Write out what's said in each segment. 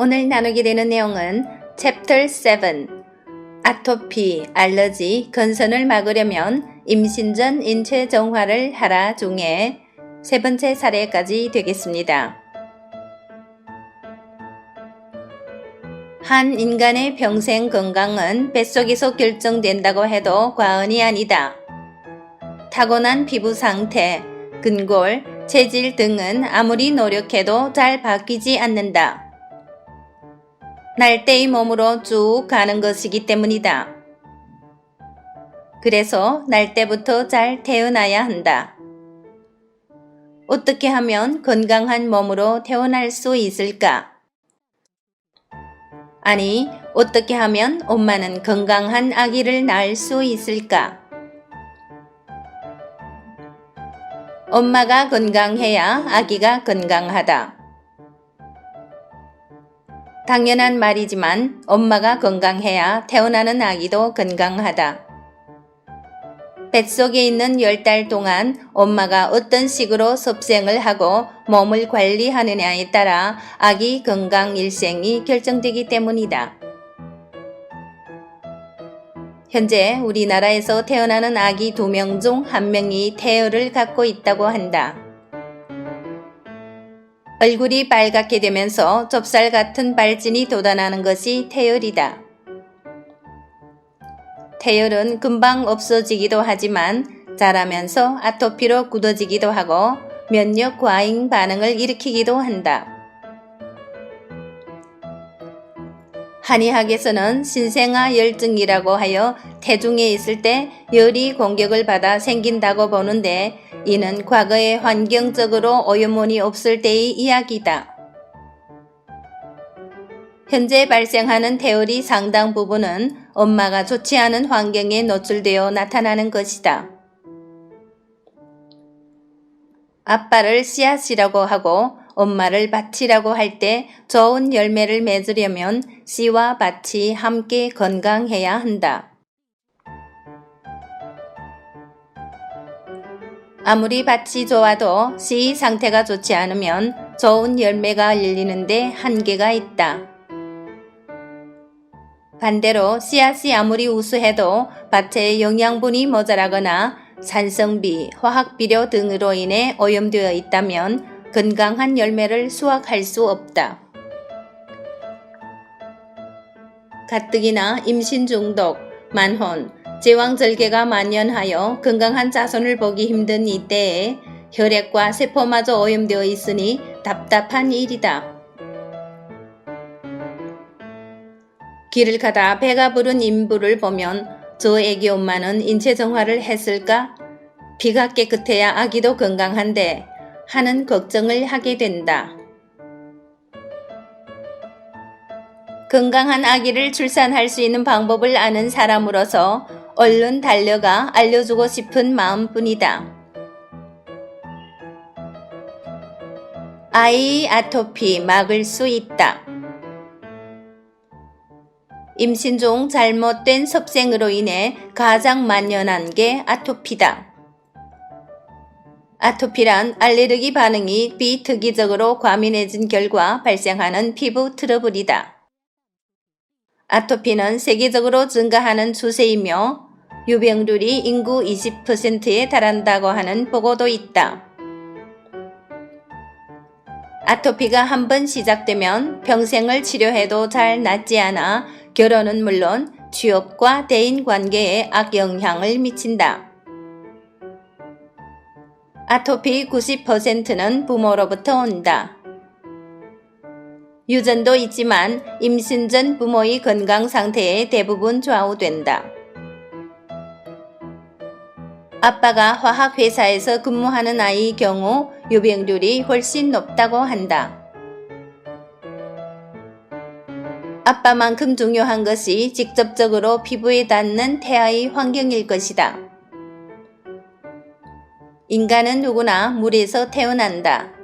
오늘 나누게 되는 내용은 Chapter 7 아토피, 알러지, 건선을 막으려면 임신 전 인체 정화를 하라 중에 세 번째 사례까지 되겠습니다. 한 인간의 평생 건강은 뱃속에서 결정된다고 해도 과언이 아니다. 타고난 피부 상태, 근골, 체질 등은 아무리 노력해도 잘 바뀌지 않는다. 날때의 몸으로 쭉 가는 것이기 때문이다. 그래서 날 때부터 잘 태어나야 한다. 어떻게 하면 건강한 몸으로 태어날 수 있을까? 아니, 어떻게 하면 엄마는 건강한 아기를 낳을 수 있을까? 엄마가 건강해야 아기가 건강하다. 당연한 말이지만 엄마가 건강해야 태어나는 아기도 건강하다. 뱃속에 있는 10달 동안 엄마가 어떤 식으로 섭생을 하고 몸을 관리하느냐에 따라 아기 건강 일생이 결정되기 때문이다. 현재 우리나라에서 태어나는 아기 2명 중 1명이 태열을 갖고 있다고 한다. 얼굴이 빨갛게 되면서 좁쌀 같은 발진이 돋아나는 것이 태열이다. 태열은 금방 없어지기도 하지만 자라면서 아토피로 굳어지기도 하고 면역 과잉 반응을 일으키기도 한다. 한의학에서는 신생아 열증이라고 하여 태중에 있을 때 열이 공격을 받아 생긴다고 보는데 이는 과거에 환경적으로 오염원이 없을 때의 이야기다. 현재 발생하는 태열이 상당 부분은 엄마가 좋지 않은 환경에 노출되어 나타나는 것이다. 아빠를 씨앗이라고 하고 엄마를 밭이라고 할 때 좋은 열매를 맺으려면 씨와 밭이 함께 건강해야 한다. 아무리 밭이 좋아도 씨 상태가 좋지 않으면 좋은 열매가 열리는데 한계가 있다. 반대로 씨앗이 아무리 우수해도 밭에 영양분이 모자라거나 산성비, 화학비료 등으로 인해 오염되어 있다면 건강한 열매를 수확할 수 없다. 가뜩이나 임신 중독, 만혼, 제왕절개가 만연하여 건강한 자손을 보기 힘든 이때에 혈액과 세포마저 오염되어 있으니 답답한 일이다. 길을 가다 배가 부른 인부를 보면 저 애기 엄마는 인체 정화를 했을까? 피가 깨끗해야 아기도 건강한데 하는 걱정을 하게 된다. 건강한 아기를 출산할 수 있는 방법을 아는 사람으로서 얼른 달려가 알려주고 싶은 마음뿐이다. 아이 아토피 막을 수 있다. 임신 중 잘못된 섭생으로 인해 가장 만연한 게 아토피다. 아토피란 알레르기 반응이 비특이적으로 과민해진 결과 발생하는 피부 트러블이다. 아토피는 세계적으로 증가하는 추세이며 유병률이 인구 20%에 달한다고 하는 보고도 있다. 아토피가 한번 시작되면 평생을 치료해도 잘 낫지 않아 결혼은 물론 취업과 대인관계에 악영향을 미친다. 아토피 90%는 부모로부터 온다. 유전도 있지만 임신 전 부모의 건강 상태에 대부분 좌우된다. 아빠가 화학회사에서 근무하는 아이의 경우 유병률이 훨씬 높다고 한다. 아빠만큼 중요한 것이 직접적으로 피부에 닿는 태아의 환경일 것이다. 인간은 누구나 물에서 태어난다.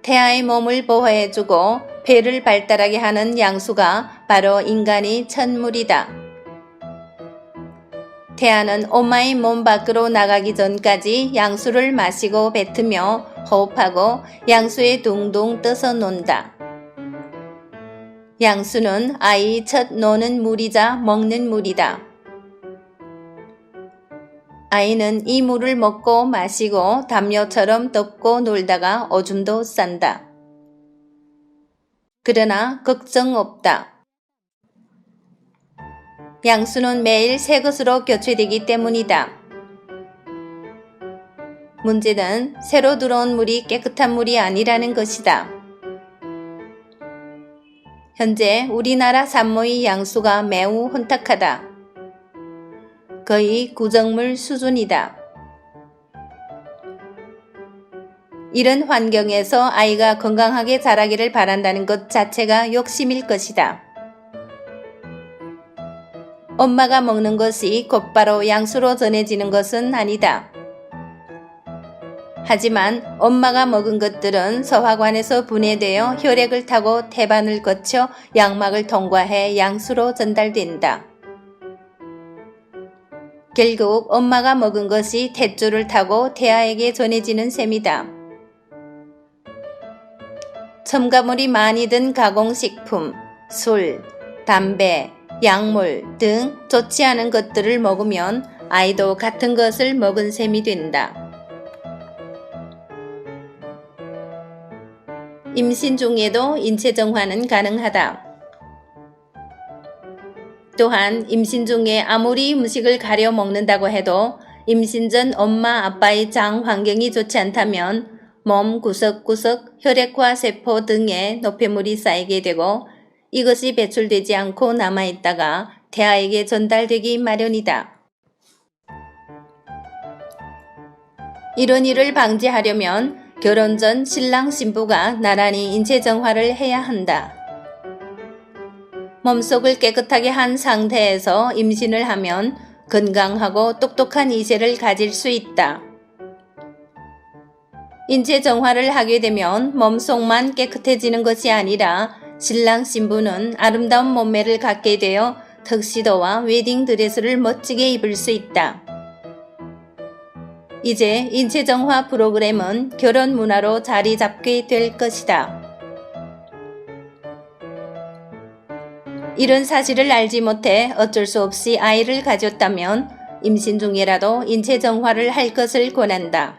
태아의 몸을 보호해주고 폐를 발달하게 하는 양수가 바로 인간의 첫물이다. 태아는 엄마의 몸 밖으로 나가기 전까지 양수를 마시고 뱉으며 호흡하고 양수에 둥둥 떠서 논다. 양수는 아이 첫 노는 물이자 먹는 물이다. 아이는 이 물을 먹고 마시고 담요처럼 덮고 놀다가 오줌도 싼다. 그러나 걱정 없다. 양수는 매일 새 것으로 교체되기 때문이다. 문제는 새로 들어온 물이 깨끗한 물이 아니라는 것이다. 현재 우리나라 산모의 양수가 매우 혼탁하다. 거의 구정물 수준이다. 이런 환경에서 아이가 건강하게 자라기를 바란다는 것 자체가 욕심일 것이다. 엄마가 먹는 것이 곧바로 양수로 전해지는 것은 아니다. 하지만 엄마가 먹은 것들은 소화관에서 분해되어 혈액을 타고 태반을 거쳐 양막을 통과해 양수로 전달된다. 결국 엄마가 먹은 것이 탯줄을 타고 태아에게 전해지는 셈이다. 첨가물이 많이 든 가공식품, 술, 담배, 약물 등 좋지 않은 것들을 먹으면 아이도 같은 것을 먹은 셈이 된다. 임신 중에도 인체 정화는 가능하다. 또한 임신 중에 아무리 음식을 가려 먹는다고 해도 임신 전 엄마 아빠의 장 환경이 좋지 않다면 몸 구석구석 혈액과 세포 등에 노폐물이 쌓이게 되고 이것이 배출되지 않고 남아있다가 태아에게 전달되기 마련이다. 이런 일을 방지하려면 결혼 전 신랑 신부가 나란히 인체 정화를 해야 한다. 몸속을 깨끗하게 한 상태에서 임신을 하면 건강하고 똑똑한 이세를 가질 수 있다. 인체 정화를 하게 되면 몸속만 깨끗해지는 것이 아니라 신랑 신부는 아름다운 몸매를 갖게 되어 턱시도와 웨딩드레스를 멋지게 입을 수 있다. 이제 인체 정화 프로그램은 결혼 문화로 자리 잡게 될 것이다. 이런 사실을 알지 못해 어쩔 수 없이 아이를 가졌다면 임신 중이라도 인체 정화를 할 것을 권한다.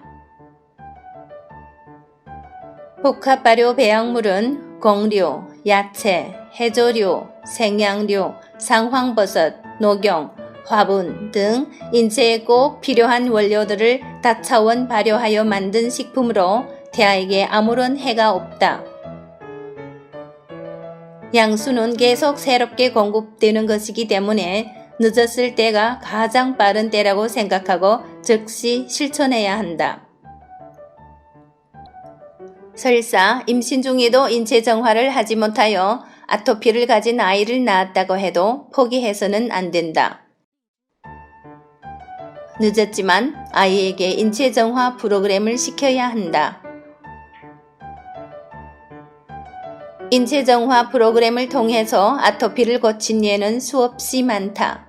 복합 발효 배양물은 곡류, 야채, 해조류, 생양류, 상황버섯, 녹용, 화분 등 인체에 꼭 필요한 원료들을 다차원 발효하여 만든 식품으로 태아에게 아무런 해가 없다. 양수는 계속 새롭게 공급되는 것이기 때문에 늦었을 때가 가장 빠른 때라고 생각하고 즉시 실천해야 한다. 설사 임신 중에도 인체 정화를 하지 못하여 아토피를 가진 아이를 낳았다고 해도 포기해서는 안 된다. 늦었지만 아이에게 인체 정화 프로그램을 시켜야 한다. 인체 정화 프로그램을 통해서 아토피를 고친 예는 수없이 많다.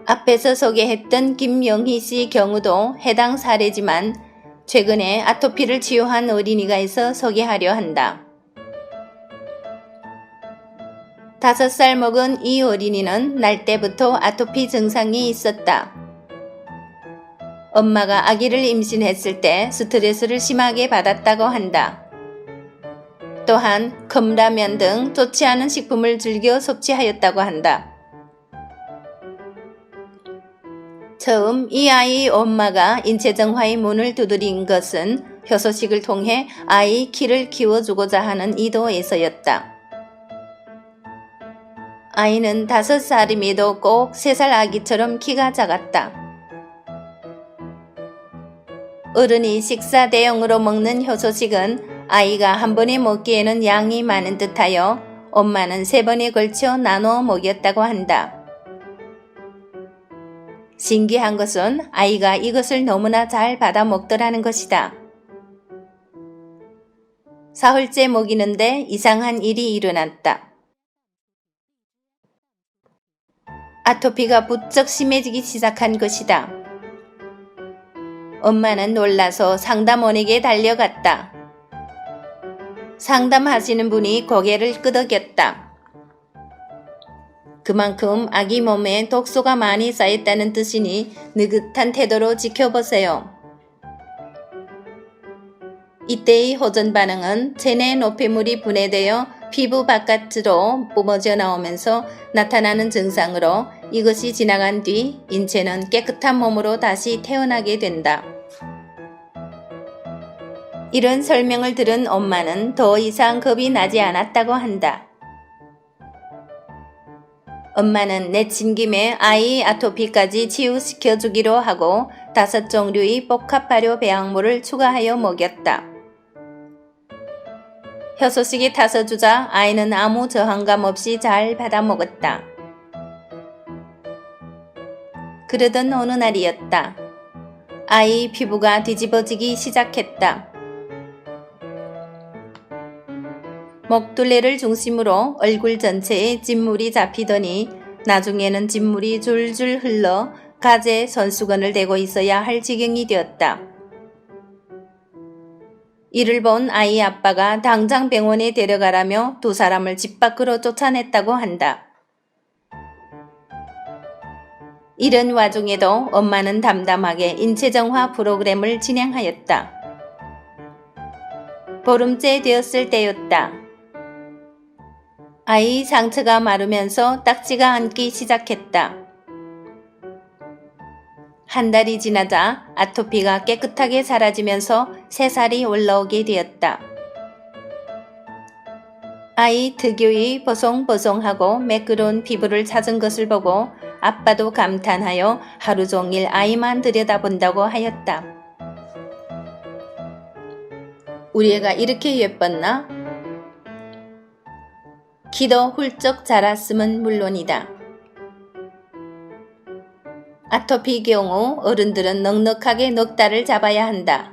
앞에서 소개했던 김영희 씨 경우도 해당 사례지만 최근에 아토피를 치유한 어린이가 있어 소개하려 한다. 5살 먹은 이 어린이는 날 때부터 아토피 증상이 있었다. 엄마가 아기를 임신했을 때 스트레스를 심하게 받았다고 한다. 또한 컵라면 등 좋지 않은 식품을 즐겨 섭취하였다고 한다. 처음 이 아이의 엄마가 인체 정화의 문을 두드린 것은 효소식을 통해 아이 키를 키워주고자 하는 의도에서였다. 아이는 5살임에도 꼭 3살 아기처럼 키가 작았다. 어른이 식사 대용으로 먹는 효소식은 아이가 한 번에 먹기에는 양이 많은 듯하여 엄마는 3번에 걸쳐 나눠 먹였다고 한다. 신기한 것은 아이가 이것을 너무나 잘 받아 먹더라는 것이다. 사흘째 먹이는데 이상한 일이 일어났다. 아토피가 부쩍 심해지기 시작한 것이다. 엄마는 놀라서 상담원에게 달려갔다. 상담하시는 분이 고개를 끄덕였다. 그만큼 아기 몸에 독소가 많이 쌓였다는 뜻이니 느긋한 태도로 지켜보세요. 이때의 호전 반응은 체내 노폐물이 분해되어 피부 바깥으로 뿜어져 나오면서 나타나는 증상으로 이것이 지나간 뒤 인체는 깨끗한 몸으로 다시 태어나게 된다. 이런 설명을 들은 엄마는 더 이상 겁이 나지 않았다고 한다. 엄마는 내친 김에 아이 아토피까지 치유시켜 주기로 하고 5종류의 복합 발효 배양물을 추가하여 먹였다. 효소식이 타서 주자 아이는 아무 저항감 없이 잘 받아 먹었다. 그러던 어느 날이었다. 아이 피부가 뒤집어지기 시작했다. 목둘레를 중심으로 얼굴 전체에 진물이 잡히더니 나중에는 진물이 줄줄 흘러 가재에 손수건을 대고 있어야 할 지경이 되었다. 이를 본 아이 아빠가 당장 병원에 데려가라며 두 사람을 집 밖으로 쫓아냈다고 한다. 이런 와중에도 엄마는 담담하게 인체정화 프로그램을 진행하였다. 보름째 되었을 때였다. 아이 상처가 마르면서 딱지가 앉기 시작했다. 한 달이 지나자 아토피가 깨끗하게 사라지면서 새살이 올라오게 되었다. 아이 특유의 보송보송하고 매끄러운 피부를 찾은 것을 보고 아빠도 감탄하여 하루 종일 아이만 들여다본다고 하였다. 우리 애가 이렇게 예뻤나? 키도 훌쩍 자랐음은 물론이다. 아토피 경우 어른들은 넉넉하게 넉 달을 잡아야 한다.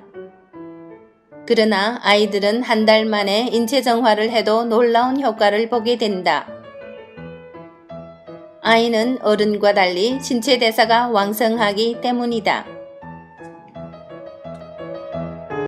그러나 아이들은 한 달 만에 인체 정화를 해도 놀라운 효과를 보게 된다. 아이는 어른과 달리 신체 대사가 왕성하기 때문이다.